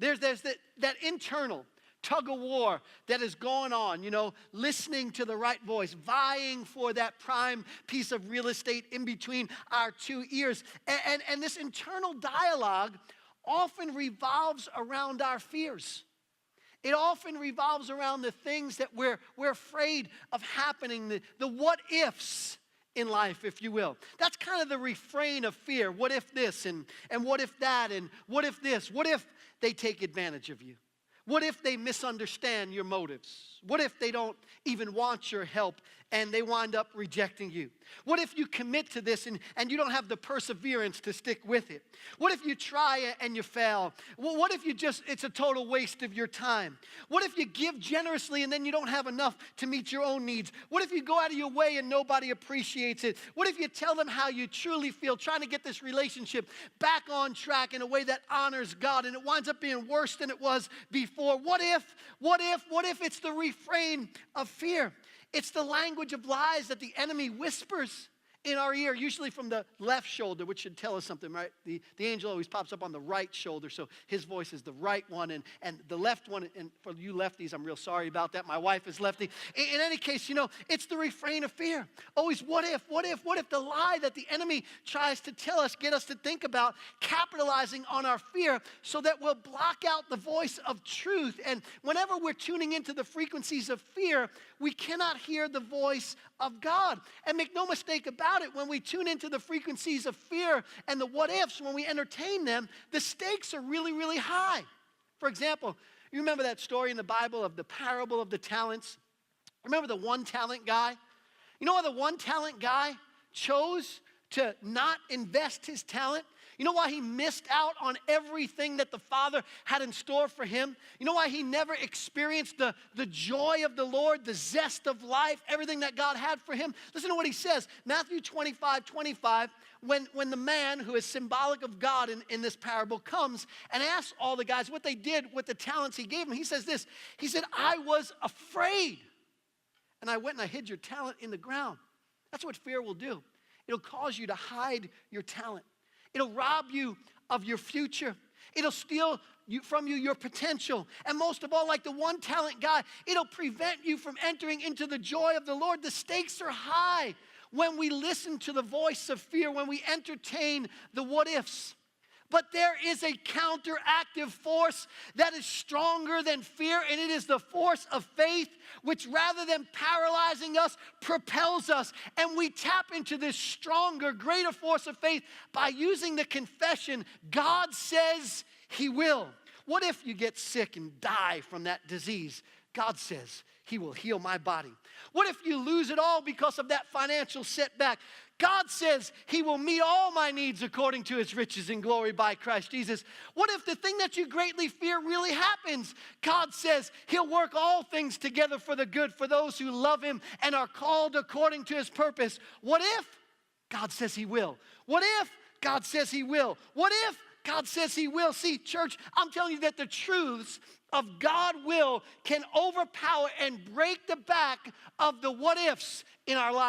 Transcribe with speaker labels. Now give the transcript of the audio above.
Speaker 1: There's that internal tug of war that is going on, listening to the right voice, vying for that prime piece of real estate in between our two ears. And this internal dialogue often revolves around our fears. It often revolves around the things that we're afraid of happening, the what ifs in life, if you will. That's kind of the refrain of fear. What if this, and what if that, and what if this? What if they take advantage of you? What if they misunderstand your motives? What if they don't even want your help and they wind up rejecting you? What if you commit to this and you don't have the perseverance to stick with it? What if you try and you fail? What if it's a total waste of your time? What if you give generously and then you don't have enough to meet your own needs? What if you go out of your way and nobody appreciates it? What if you tell them how you truly feel, trying to get this relationship back on track in a way that honors God, and it winds up being worse than it was before? What if it's the refrain of fear? It's the language of lies that the enemy whispers in our ear, usually from the left shoulder, which should tell us something, right? The angel always pops up on the right shoulder, so his voice is the right one, and the left one, and for you lefties, I'm real sorry about that. My wife is lefty. In any case, it's the refrain of fear. Always what if the lie that the enemy tries to tell us, get us to think about, capitalizing on our fear so that we'll block out the voice of truth. And whenever we're tuning into the frequencies of fear, we cannot hear the voice of God. And make no mistake about it, when we tune into the frequencies of fear and the what ifs, when we entertain them, the stakes are really, really high. For example, you remember that story in the Bible of the parable of the talents? Remember the one talent guy? You know why the one talent guy chose to not invest his talent? You know why he missed out on everything that the Father had in store for him? You know why he never experienced the joy of the Lord, the zest of life, everything that God had for him? Listen to what he says. Matthew 25:25, when the man who is symbolic of God in this parable comes and asks all the guys what they did with the talents he gave them, he says this. He said, I was afraid, and I went and I hid your talent in the ground. That's what fear will do. It'll cause you to hide your talent. It'll rob you of your future. It'll steal from you your potential. And most of all, like the one talent guy, it'll prevent you from entering into the joy of the Lord. The stakes are high when we listen to the voice of fear, when we entertain the what ifs. But there is a counteractive force that is stronger than fear, and it is the force of faith, which rather than paralyzing us, propels us. And we tap into this stronger, greater force of faith by using the confession, God says He will. What if you get sick and die from that disease? God says He will heal my body. What if you lose it all because of that financial setback? God says He will meet all my needs according to His riches and glory by Christ Jesus. What if the thing that you greatly fear really happens? God says He'll work all things together for the good for those who love Him and are called according to His purpose. What if? God says He will. What if? God says He will. What if? God says He will. See, church, I'm telling you that the truths of God will can overpower and break the back of the what ifs in our lives.